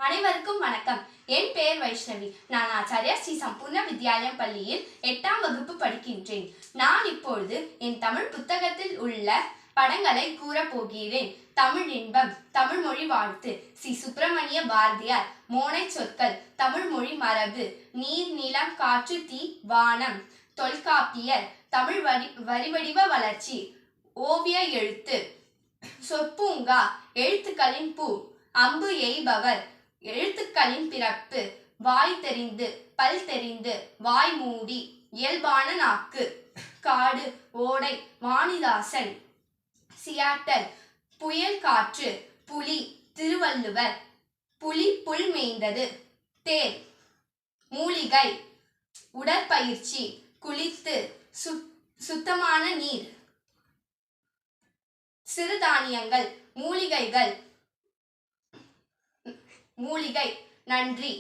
அனைவருக்கும் வணக்கம். என் பெயர் வைஷ்ணவி. நான் ஆச்சாரியா ஸ்ரீ சம்பூர்ண வித்யாலயம் பள்ளியில் 8ஆம் வகுப்பு படிக்கின்றேன். நான் இப்பொழுது என் தமிழ் புத்தகத்தில் உள்ள படங்களை கூறப்போகிறேன். தமிழ் இன்பம், தமிழ் மொழி வாழ்த்து, ஸ்ரீ சுப்பிரமணிய பாரதியார், மோனை சொற்கள், தமிழ் மொழி மரபு, நீர் நிலம் காற்று தீ வானம், தொல்காப்பியர், தமிழ் வரிவடிவ வளர்ச்சி, ஓவிய எழுத்து, சொற்பூங்கா, எழுத்துக்களின் பூ, அம்பு எய்பவர், எழுத்துக்களின் பிறப்பு, வாய் தெரிந்து பல் தெரிந்து வாய் மூடி, இயல்பான நாக்கு, காடு ஓடை வாணிதாசன், சியாட்டல், புயல் காற்று, புலி திருவள்ளுவர், புலி புல் மேய்ந்தது, தேர், மூலிகை உடற்பயிற்சி, குளித்து, சுத்தமான நீர், சிறுதானியங்கள், மூலிகை. நன்றி.